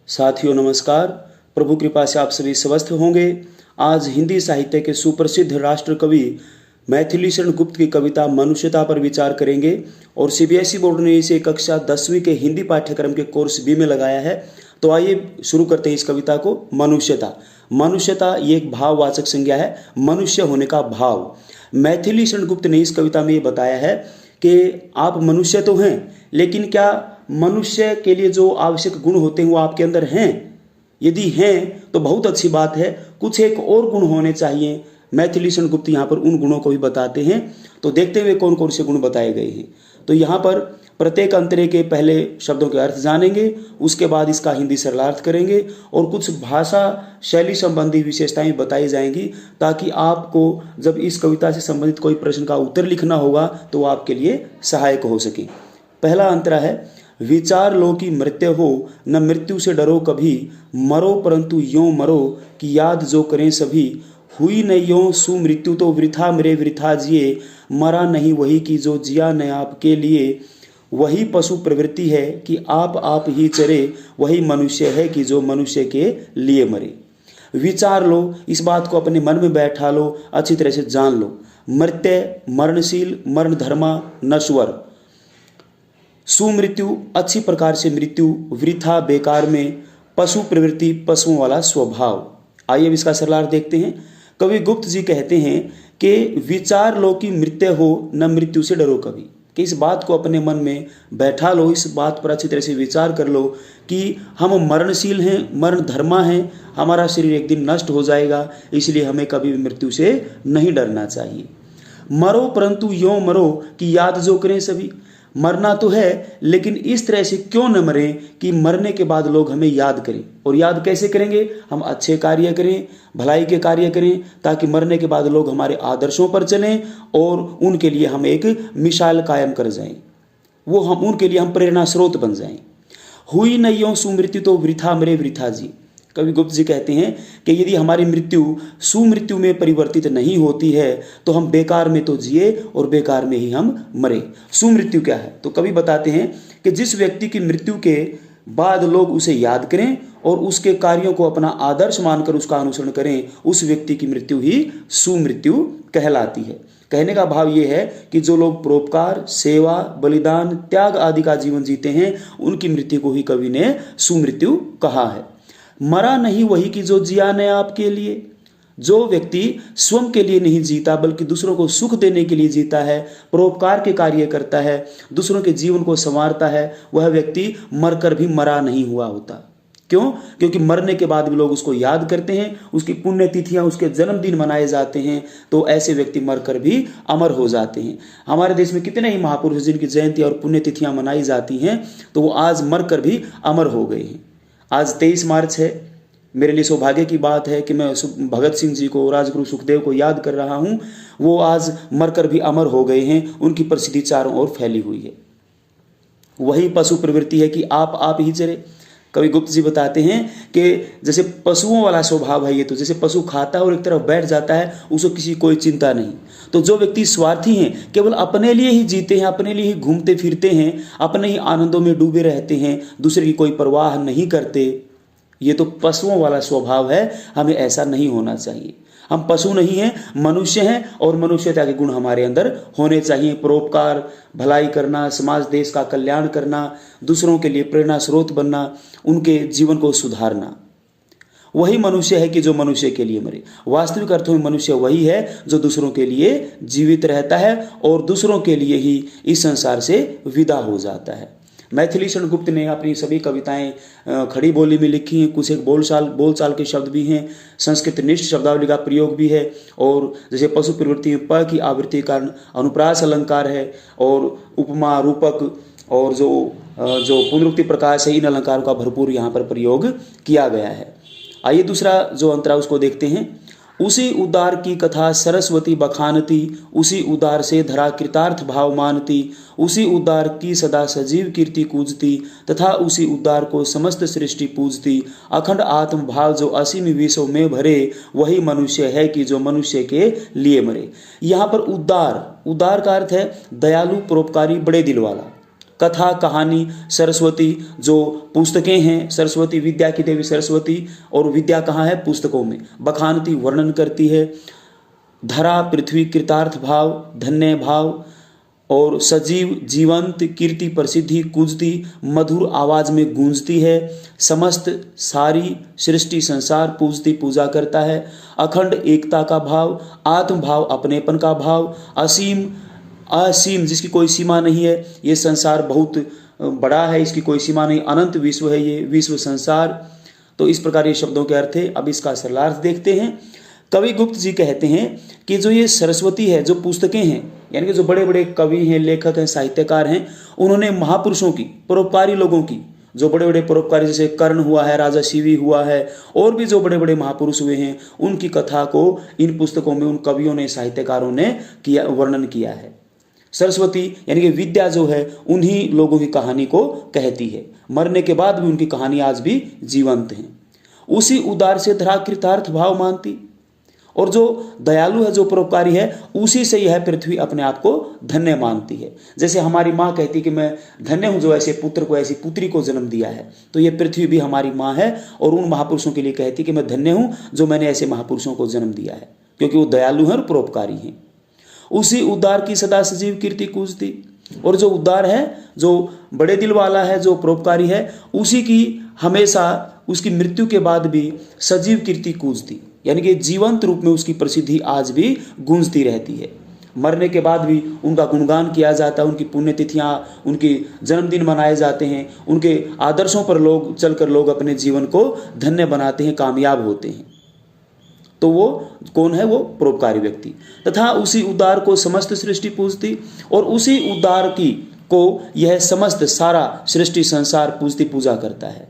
साथियों नमस्कार। प्रभु कृपा से आप सभी स्वस्थ होंगे। आज हिंदी साहित्य के सुप्रसिद्ध राष्ट्र कवि मैथिली शरण गुप्त की कविता मनुष्यता पर विचार करेंगे और सीबीएसई बोर्ड ने इसे कक्षा 10वीं के हिंदी पाठ्यक्रम के कोर्स बी में लगाया है। तो आइए शुरू करते हैं इस कविता को। मनुष्यता। मनुष्यता ये एक भाववाचक संज्ञा है, मनुष्य होने का भाव। मैथिली शरण गुप्त ने इस कविता में ये बताया है कि आप मनुष्य तो हैं, लेकिन क्या मनुष्य के लिए जो आवश्यक गुण होते हैं वो आपके अंदर हैं? यदि हैं तो बहुत अच्छी बात है, कुछ एक और गुण होने चाहिए। मैथिली शरण गुप्त यहाँ पर उन गुणों को भी बताते हैं। तो देखते हुए कौन कौन से गुण बताए गए हैं। तो यहाँ पर प्रत्येक अंतरे के पहले शब्दों के अर्थ जानेंगे, उसके बाद इसका हिंदी सरलार्थ करेंगे और कुछ भाषा शैली संबंधी विशेषताएं बताई जाएंगी, ताकि आपको जब इस कविता से संबंधित कोई प्रश्न का उत्तर लिखना होगा तो वो आपके लिए सहायक हो सके। पहला अंतरा है, विचार लो कि मृत्यु हो, न मृत्यु से डरो कभी, मरो परंतु यों मरो कि याद जो करें सभी। हुई न यों सुमृत्यु तो वृथा मरे वृथा जिए, मरा नहीं वही कि जो जिया न आपके लिए। वही पशु प्रवृत्ति है कि आप ही चरे, वही मनुष्य है कि जो मनुष्य के लिए मरे। विचार लो, इस बात को अपने मन में बैठा लो, अच्छी तरह से जान लो। मृत्यु मरणशील, मरण धर्मा, नश्वर। सुमृत्यु अच्छी प्रकार से मृत्यु, वृथा बेकार में, पशु प्रवृत्ति पशुओं वाला स्वभाव। आइए इसका सरलार्थ देखते हैं। कवि गुप्त जी कहते हैं कि विचार लो कि मृत्यु हो, न मृत्यु से डरो कभी। कि इस बात को अपने मन में बैठा लो, इस बात पर अच्छी तरह से विचार कर लो कि हम मरणशील हैं, मरण धर्मा है, हमारा शरीर एक दिन नष्ट हो जाएगा, इसलिए हमें कभी भी मृत्यु से नहीं डरना चाहिए। मरो परंतु यों मरो कि याद जो करें सभी। मरना तो है, लेकिन इस तरह से क्यों न मरें कि मरने के बाद लोग हमें याद करें। और याद कैसे करेंगे? हम अच्छे कार्य करें, भलाई के कार्य करें, ताकि मरने के बाद लोग हमारे आदर्शों पर चलें और उनके लिए हम एक मिसाल कायम कर जाएं। वो हम उनके लिए हम प्रेरणा स्रोत बन जाएं। हुई न यों सुमृत्यु तो वृथा मरे वृथा जी। कवि गुप्त जी कहते हैं कि यदि हमारी मृत्यु सुमृत्यु में परिवर्तित नहीं होती है तो हम बेकार में तो जिए और बेकार में ही हम मरे। सुमृत्यु क्या है? तो कवि बताते हैं कि जिस व्यक्ति की मृत्यु के बाद लोग उसे याद करें और उसके कार्यों को अपना आदर्श मानकर उसका अनुसरण करें, उस व्यक्ति की मृत्यु ही सुमृत्यु कहलाती है। कहने का भाव ये है कि जो लोग परोपकार, सेवा, बलिदान, त्याग आदि का जीवन जीते हैं, उनकी मृत्यु को ही कवि ने सुमृत्यु कहा है। मरा नहीं वही कि जो जिया न आपके लिए। जो व्यक्ति स्वयं के लिए नहीं जीता बल्कि दूसरों को सुख देने के लिए जीता है, परोपकार के कार्य करता है, दूसरों के जीवन को संवारता है, वह व्यक्ति मरकर भी मरा नहीं हुआ होता। क्यों? क्योंकि मरने के बाद भी लोग उसको याद करते हैं, उसकी पुण्यतिथियां, उसके जन्मदिन मनाए जाते हैं, तो ऐसे व्यक्ति मरकर भी अमर हो जाते हैं। हमारे देश में कितने ही महापुरुष जिनकी जयंती और पुण्यतिथियां मनाई जाती हैं, तो वो आज मरकर भी अमर हो गए हैं। आज 23 मार्च है। मेरे लिए सौभाग्य की बात है कि मैं भगत सिंह जी को, राजगुरु सुखदेव को याद कर रहा हूं। वो आज मरकर भी अमर हो गए हैं, उनकी प्रसिद्धि चारों ओर फैली हुई है। वही पशु प्रवृत्ति है कि आप ही चरे। कवि गुप्त जी बताते हैं कि जैसे पशुओं वाला स्वभाव है ये, तो जैसे पशु खाता है और एक तरफ बैठ जाता है, उसको किसी कोई चिंता नहीं। तो जो व्यक्ति स्वार्थी हैं, केवल अपने लिए ही जीते हैं, अपने लिए ही घूमते फिरते हैं, अपने ही आनंदों में डूबे रहते हैं, दूसरे की कोई परवाह नहीं करते, ये तो पशुओं वाला स्वभाव है। हमें ऐसा नहीं होना चाहिए। हम पशु नहीं हैं, मनुष्य हैं और मनुष्यता के गुण हमारे अंदर होने चाहिए। परोपकार, भलाई करना, समाज देश का कल्याण करना, दूसरों के लिए प्रेरणा स्रोत बनना, उनके जीवन को सुधारना, वही मनुष्य है कि जो मनुष्य के लिए मरे। वास्तविक अर्थों में मनुष्य वही है जो दूसरों के लिए जीवित रहता है और दूसरों के लिए ही इस संसार से विदा हो जाता है। मैथिली शरण गुप्त ने अपनी सभी कविताएं खड़ी बोली में लिखी हैं। कुछ एक बोलचाल के शब्द भी हैं, संस्कृत निष्ठ शब्दावली का प्रयोग भी है, और जैसे पशु प्रवृत्ति में प की आवृत्ति के कारण अनुप्रास अलंकार है, और उपमा, रूपक और जो पुनरुक्ति प्रकाश है, इन अलंकारों का भरपूर यहाँ पर प्रयोग किया गया है। आइए दूसरा जो अंतरा उसको देखते हैं। उसी उदार की कथा सरस्वती बखानती, उसी उदार से धरा कृतार्थ भाव मानती, उसी उदार की सदा सजीव कीर्ति कूजती, तथा उसी उदार को समस्त सृष्टि पूजती। अखंड आत्म भाव जो असीम विश्व में भरे, वही मनुष्य है कि जो मनुष्य के लिए मरे। यहाँ पर उदार का अर्थ है दयालु, परोपकारी, बड़े दिल वाला। कथा कहानी सरस्वती, जो पुस्तकें हैं, सरस्वती विद्या की देवी सरस्वती, और विद्या कहाँ है? पुस्तकों में। बखानती वर्णन करती है। धरा पृथ्वी कृतार्थ भाव, धन्य भाव, और सजीव जीवंत कीर्ति प्रसिद्धि कूजती, मधुर आवाज में गूंजती है। समस्त सारी सृष्टि संसार पूजती पूजा करता है। अखंड एकता का भाव, आत्म भाव अपनेपन का भाव, असीम असीम जिसकी कोई सीमा नहीं है, ये संसार बहुत बड़ा है, इसकी कोई सीमा नहीं, अनंत विश्व है ये विश्व संसार। तो इस प्रकार ये शब्दों के अर्थ है। अब इसका सरलार्थ देखते हैं। कवि गुप्त जी कहते हैं कि जो ये सरस्वती है, जो पुस्तकें हैं, यानी कि जो बड़े बड़े कवि हैं, लेखक हैं, साहित्यकार हैं, उन्होंने महापुरुषों की, परोपकारी लोगों की, जो बड़े बड़े परोपकारी जैसे कर्ण हुआ है, राजा शिवी हुआ है, और भी जो बड़े बड़े महापुरुष हुए हैं, उनकी कथा को इन पुस्तकों में उन कवियों ने, साहित्यकारों ने किया, वर्णन किया है। सरस्वती यानी कि विद्या जो है, उन्हीं लोगों की कहानी को कहती है। मरने के बाद भी उनकी कहानी आज भी जीवंत है। उसी उदार से धरा कृतार्थ भाव मानती, और जो दयालु है, जो परोपकारी है, उसी से यह पृथ्वी अपने आप को धन्य मानती है। जैसे हमारी माँ कहती कि मैं धन्य हूँ जो ऐसे पुत्र को, ऐसी पुत्री को जन्म दिया है, तो ये पृथ्वी भी हमारी माँ है, और उन महापुरुषों के लिए कहती कि मैं धन्य हूँ जो मैंने ऐसे महापुरुषों को जन्म दिया है, क्योंकि वो दयालु हैं और परोपकारी हैं। उसी उद्धार की सदा सजीव कीर्ति कूजती, और जो उद्धार है, जो बड़े दिल वाला है, जो परोपकारी है, उसी की हमेशा उसकी मृत्यु के बाद भी सजीव कीर्ति कूजती, यानी कि जीवंत रूप में उसकी प्रसिद्धि आज भी गूंजती रहती है। मरने के बाद भी उनका गुणगान किया जाता है, उनकी पुण्यतिथियाँ, उनके जन्मदिन मनाए जाते हैं, उनके आदर्शों पर लोग चलकर लोग अपने जीवन को धन्य बनाते हैं, कामयाब होते हैं। तो वो कौन है? वो परोपकारी व्यक्ति। तथा उसी उद्धार को समस्त सृष्टि पूजती, और उसी उद्धार की को यह समस्त सारा सृष्टि संसार पूजती पूजा करता है।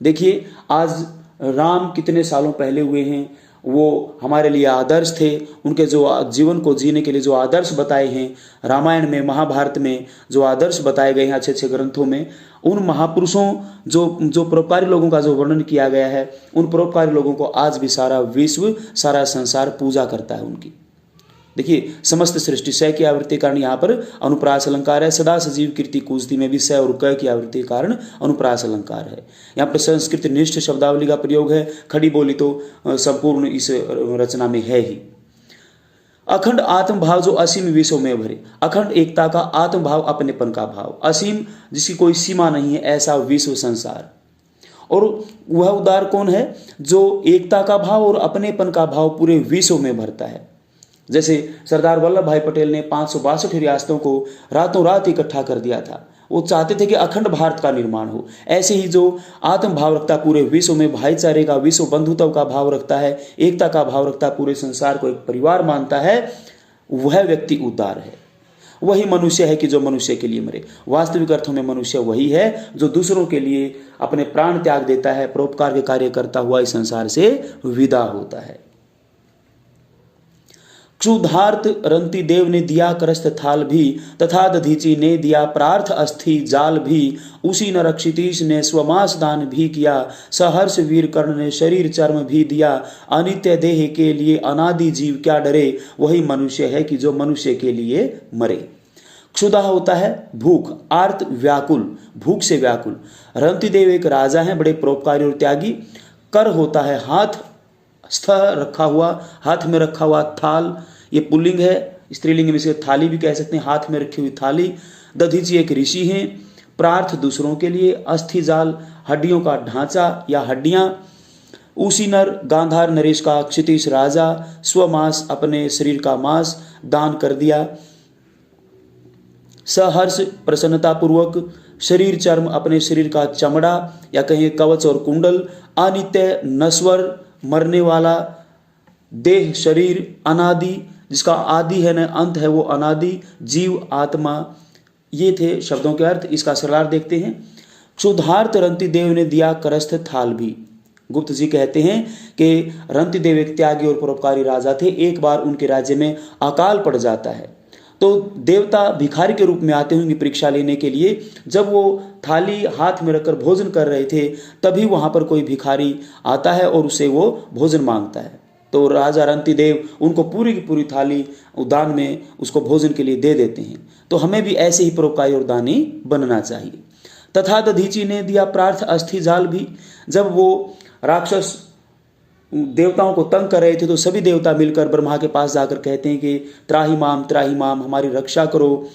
देखिए, आज राम कितने सालों पहले हुए हैं, वो हमारे लिए आदर्श थे। उनके जो जीवन को जीने के लिए जो आदर्श बताए हैं, रामायण में, महाभारत में जो आदर्श बताए गए हैं अच्छे अच्छे ग्रंथों में, उन महापुरुषों, जो परोपकारी लोगों का जो वर्णन किया गया है, उन परोपकारी लोगों को आज भी सारा विश्व, सारा संसार पूजा करता है उनकी। देखिए, समस्त सृष्टि, स की आवृत्ति कारण यहाँ पर अनुप्रास अलंकार है। सदा सजीव कीर्ति कूजती में भी स और क की आवृत्ति के कारण अनुप्रास अलंकार है। यहाँ पर संस्कृत निष्ठ शब्दावली का प्रयोग है। खड़ी बोली तो संपूर्ण इस रचना में है ही। अखंड आत्म भाव जो असीम विश्व में भरे, अखंड एकता का आत्म भाव, अपनेपन का भाव, असीम जिसकी कोई सीमा नहीं है, ऐसा विश्व संसार। और वह उदार कौन है? जो एकता का भाव और अपनेपन का भाव पूरे विश्व में भरता है। जैसे सरदार वल्लभ भाई पटेल ने 562 रियासतों को रातों रात इकट्ठा कर दिया था। वो चाहते थे कि अखंड भारत का निर्माण हो। ऐसे ही जो आत्म भाव रखता है पूरे विश्व में, भाईचारे का, विश्व बंधुत्व का भाव रखता है, एकता का भाव रखता है, पूरे संसार को एक परिवार मानता है, वह व्यक्ति उदार है। वही मनुष्य है कि जो मनुष्य के लिए मरे। वास्तविक अर्थों में मनुष्य वही है जो दूसरों के लिए अपने प्राण त्याग देता है, परोपकार के कार्य करता हुआ इस संसार से विदा होता है। क्षुधार्त रंति देव ने दिया करस्त थाल भी, तथा दधीची ने दिया प्रार्थ अस्थि जाल भी। उसी न रक्षितीश ने स्वमास दान भी किया, सहर्ष वीर कर्ण ने शरीर चर्म भी दिया। अनित्य देह के लिए अनादि जीव क्या डरे, वही मनुष्य है कि जो मनुष्य के लिए मरे। क्षुधा होता है भूख, आर्त व्याकुल, भूख से व्याकुल। रंतिदेव एक राजा है, बड़े परोपकारी और त्यागी। कर होता है हाथ, स्थ रखा हुआ, हाथ में रखा हुआ थाल, ये पुल्लिंग है, स्त्रीलिंग में से थाली भी कह सकते हैं, हाथ में रखी हुई थाली। दधीची एक ऋषि हैं। प्रार्थ दूसरों के लिए, अस्थि जाल हड्डियों का ढांचा या हड्डियां। उसी नर गांधार नरेश का क्षितिश राजा, स्वमास अपने शरीर का मांस दान कर दिया। सहर्ष प्रसन्नता पूर्वक, शरीर चर्म अपने शरीर का चमड़ा या कहें कवच और कुंडल। अनित्य नश्वर मरने वाला, देह शरीर अनादि जिसका आदि है न अंत है वो अनादि, जीव आत्मा। ये थे शब्दों के अर्थ। इसका सरलार्थ देखते हैं। क्षुधार्त रंतिदेव ने दिया करस्थ थाल भी। गुप्त जी कहते हैं कि रंतिदेव एक त्यागी और परोपकारी राजा थे। एक बार उनके राज्य में अकाल पड़ जाता है तो देवता भिखारी के रूप में आते होंगे परीक्षा लेने के लिए। जब वो थाली हाथ में रखकर भोजन कर रहे थे तभी वहां पर कोई भिखारी आता है और उसे वो भोजन मांगता है। तो राजा रंतिदेव उनको पूरी की पूरी थाली दान में उसको भोजन के लिए दे देते हैं। तो हमें भी ऐसे ही परोपकारी और दानी बनना चाहिए। तथा दधीचि ने दिया प्रार्थ अस्थि जाल भी। जब वो राक्षस देवताओं को तंग कर रहे थे तो सभी देवता मिलकर ब्रह्मा के पास जाकर कहते हैं कि त्राहि माम हमारी रक्षा करो।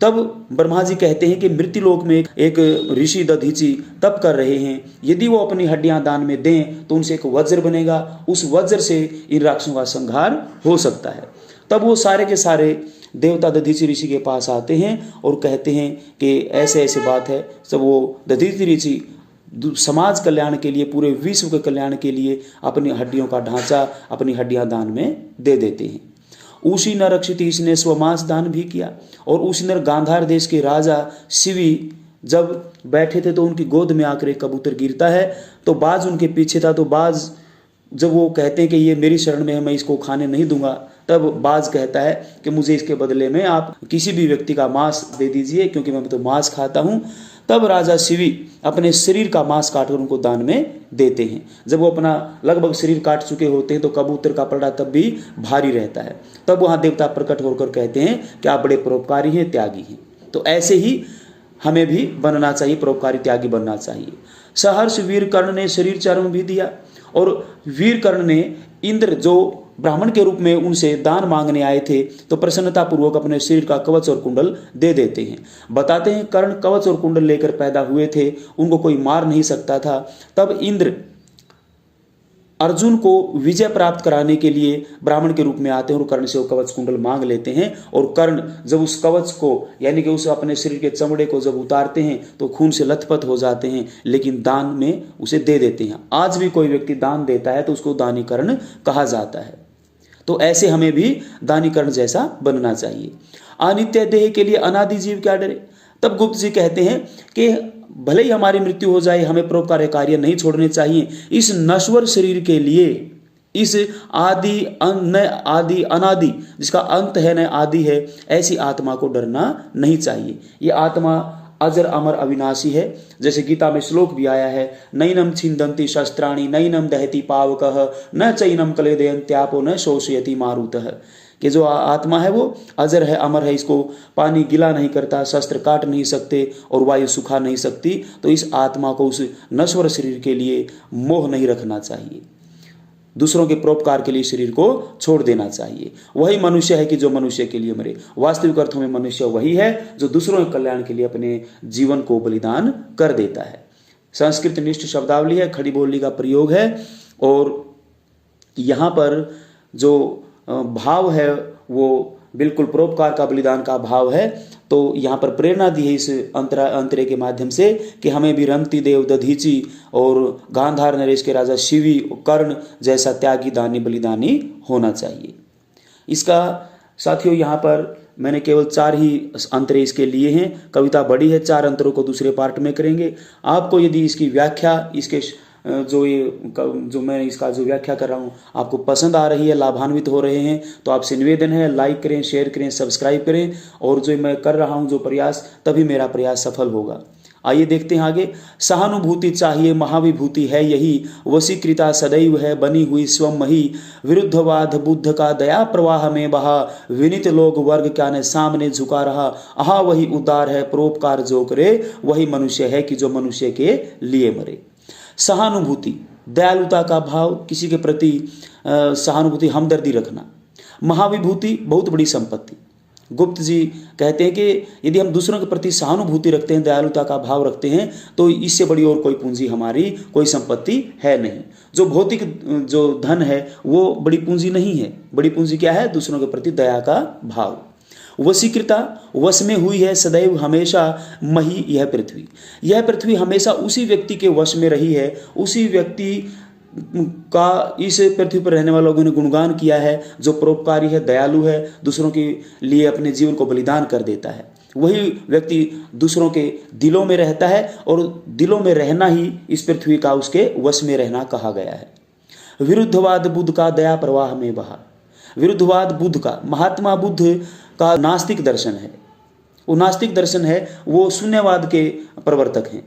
तब ब्रह्मा जी कहते हैं कि मृत्युलोक में एक ऋषि दधीचि तप कर रहे हैं, यदि वो अपनी हड्डियां दान में दें तो उनसे एक वज्र बनेगा, उस वज्र से इन राक्षसों का संहार हो सकता है। तब वो सारे के सारे देवता दधीचि ऋषि के पास आते हैं और कहते हैं कि ऐसे ऐसे बात है। सब वो दधीचि ऋषि समाज कल्याण के लिए, पूरे विश्व के कल्याण के लिए अपनी हड्डियों का ढांचा, अपनी हड्डियां दान में दे देते हैं। उसी न रक्षित इसने स्वमांस दान भी किया। और उसी नर गांधार देश के राजा शिवी जब बैठे थे तो उनकी गोद में आकर एक कबूतर गिरता है, तो बाज उनके पीछे था। तो बाज जब वो कहते हैं कि ये मेरी शरण में है, मैं इसको खाने नहीं दूंगा, तब बाज कहता है कि मुझे इसके बदले में आप किसी भी व्यक्ति का मांस दे दीजिए, क्योंकि मैं तो मांस खाता हूं। तब राजा शिवी अपने शरीर का मांस काटकर उनको दान में देते हैं। जब वो अपना लगभग शरीर काट चुके होते हैं तो कबूतर का पलड़ा तब भी भारी रहता है। तब वहां देवता प्रकट होकर कहते हैं कि आप बड़े परोपकारी हैं, त्यागी हैं। तो ऐसे ही हमें भी बनना चाहिए, परोपकारी त्यागी बनना चाहिए। सहर्ष वीर कर्ण ने शरीर चर्म भी दिया। और वीर कर्ण ने इंद्र जो ब्राह्मण के रूप में उनसे दान मांगने आए थे तो प्रसन्नता पूर्वक अपने शरीर का कवच और कुंडल दे देते हैं। बताते हैं कर्ण कवच और कुंडल लेकर पैदा हुए थे, उनको कोई मार नहीं सकता था। तब इंद्र अर्जुन को विजय प्राप्त कराने के लिए ब्राह्मण के रूप में आते हैं और कर्ण से वो कवच कुंडल मांग लेते हैं। और कर्ण जब उस कवच को यानी कि उस अपने शरीर के चमड़े को जब उतारते हैं तो खून से लथपथ हो जाते हैं, लेकिन दान में उसे दे देते हैं। आज भी कोई व्यक्ति दान देता है तो उसको दानी कर्ण कहा जाता है। तो ऐसे हमें भी दानी कर्ण जैसा बनना चाहिए। अनित्य देह के लिए अनादि जीव क्या डरे। तब गुप्त जी कहते हैं कि भले ही हमारी मृत्यु हो जाए, हमें परोपकारी कार्य नहीं छोड़ने चाहिए। इस नश्वर शरीर के लिए, इस आदि न आदि अनादि जिसका अंत है न आदि है, ऐसी आत्मा को डरना नहीं चाहिए। ये आत्मा अजर अमर अविनाशी है। जैसे गीता में श्लोक भी आया है, नैनम छिंदन्ति शस्त्राणि नैनम दहति पावकः न चैनम कलेदयन्त्यापो न शोषयति मारुतः। कि जो आत्मा है वो अजर है, अमर है, इसको पानी गिला नहीं करता, शस्त्र काट नहीं सकते और वायु सुखा नहीं सकती। तो इस आत्मा को उस नश्वर शरीर के लिए मोह नहीं रखना चाहिए, दूसरों के परोपकार के लिए शरीर को छोड़ देना चाहिए। वही मनुष्य है कि जो मनुष्य के लिए मरे। वास्तविक अर्थों में मनुष्य वही है जो दूसरों के कल्याण के लिए अपने जीवन को बलिदान कर देता है। संस्कृत निष्ठ शब्दावली है, खड़ी बोली का प्रयोग है। और यहाँ पर जो भाव है वो बिल्कुल परोपकार का, बलिदान का भाव है। तो यहाँ पर प्रेरणा दी है इस अंतरे के माध्यम से कि हमें भी रंतिदेव, दधीचि और गांधार नरेश के राजा शिवी, कर्ण जैसा त्यागी, दानी, बलिदानी होना चाहिए। इसका साथियों यहाँ पर मैंने केवल 4 ही अंतरे इसके लिए हैं। कविता बड़ी है, 4 अंतरों को दूसरे पार्ट में करेंगे। आपको यदि इसकी व्याख्या, इसके जो मैं इसका जो व्याख्या कर रहा हूँ आपको पसंद आ रही है, लाभान्वित हो रहे हैं, तो आपसे निवेदन है लाइक करें, शेयर करें, सब्सक्राइब करें। और जो मैं कर रहा हूँ जो प्रयास, तभी मेरा प्रयास सफल होगा। आइए देखते हैं आगे। सहानुभूति चाहिए महाविभूति है यही, वशीकृता सदैव है बनी हुई स्वमही। विरुद्धवाद बुद्ध का दया प्रवाह में बहा, विनित लोग वर्ग क्या ने सामने झुका रहा। आहा वही उदार है परोपकार जो करे, वही मनुष्य है कि जो मनुष्य के लिए मरे। सहानुभूति, दयालुता का भाव, किसी के प्रति सहानुभूति, हमदर्दी रखना। महाविभूति, बहुत बड़ी संपत्ति। गुप्त जी कहते हैं कि यदि हम दूसरों के प्रति सहानुभूति रखते हैं, दयालुता का भाव रखते हैं, तो इससे बड़ी और कोई पूंजी हमारी, कोई संपत्ति है नहीं। जो भौतिक जो धन है वो बड़ी पूंजी नहीं है। बड़ी पूंजी क्या है? दूसरों के प्रति दया का भाव। वशीकृता, वश में हुई है सदैव हमेशा मही यह पृथ्वी। यह पृथ्वी हमेशा उसी व्यक्ति के वश में रही है। उसी व्यक्ति का इस पृथ्वी पर रहने वाले लोगों ने गुणगान किया है, जो परोपकारी है, दयालु है, दूसरों के लिए अपने जीवन को बलिदान कर देता है। वही व्यक्ति दूसरों के दिलों में रहता है और दिलों में रहना ही इस पृथ्वी का उसके वश में रहना कहा गया है। विरुद्धवाद बुद्ध का दया प्रवाह में बहा। विरुद्धवाद बुद्ध का, महात्मा बुद्ध का नास्तिक दर्शन है। वो नास्तिक दर्शन है, वो शून्यवाद के प्रवर्तक हैं।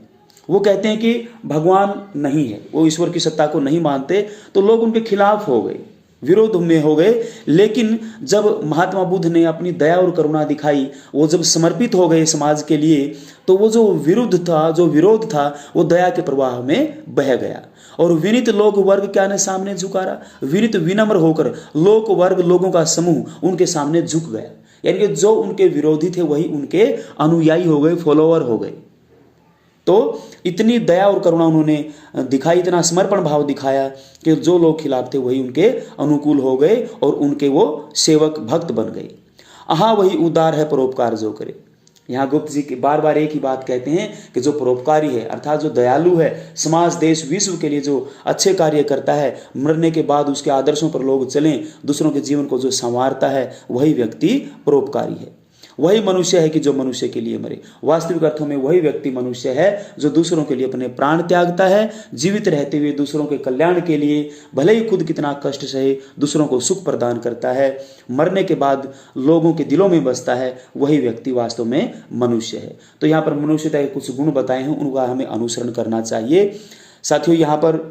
वो कहते हैं कि भगवान नहीं है, वो ईश्वर की सत्ता को नहीं मानते, तो लोग उनके खिलाफ हो गए। विरोध में हो गए। लेकिन जब महात्मा बुद्ध ने अपनी दया और करुणा दिखाई, वो जब समर्पित हो गए समाज के लिए, तो वो जो विरुद्ध था, जो विरोध था, वो दया के प्रवाह में बह गया। और विनीत लोक वर्ग क्या ने सामने झुका रहा, विनीत विनम्र होकर लोक वर्ग, लोगों का समूह उनके सामने झुक गया। यानी कि जो उनके विरोधी थे वही उनके अनुयायी हो गए, फॉलोअर हो गए। तो इतनी दया और करुणा उन्होंने दिखाई, इतना समर्पण भाव दिखाया कि जो लोग खिलाफ थे वही उनके अनुकूल हो गए और उनके वो सेवक भक्त बन गए। हाँ, वही उदार है परोपकार जो करे। यहाँ गुप्त जी बार बार एक ही बात कहते हैं कि जो परोपकारी है, अर्थात जो दयालु है, समाज देश विश्व के लिए जो अच्छे कार्य करता है, मरने के बाद उसके आदर्शों पर लोग चलें, दूसरों के जीवन को जो संवारता है, वही व्यक्ति परोपकारी है। वही मनुष्य है कि जो मनुष्य के लिए मरे। वास्तविक अर्थों में वही व्यक्ति मनुष्य है जो दूसरों के लिए अपने प्राण त्यागता है, जीवित रहते हुए दूसरों के कल्याण के लिए, भले ही खुद कितना कष्ट सहे, दूसरों को सुख प्रदान करता है, मरने के बाद लोगों के दिलों में बसता है, वही व्यक्ति वास्तव में मनुष्य है। तो यहाँ पर मनुष्यता के कुछ गुण बताए हैं, उनका हमें अनुसरण करना चाहिए। साथियों, यहाँ पर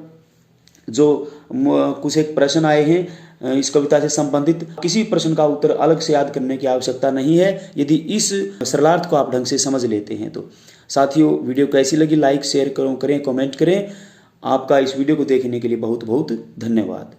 जो कुछ एक प्रश्न आए हैं इस कविता से संबंधित, किसी प्रश्न का उत्तर अलग से याद करने की आवश्यकता नहीं है, यदि इस सरलार्थ को आप ढंग से समझ लेते हैं तो। साथियों, वीडियो कैसी लगी लाइक शेयर करें, कमेंट करें। आपका इस वीडियो को देखने के लिए बहुत बहुत धन्यवाद।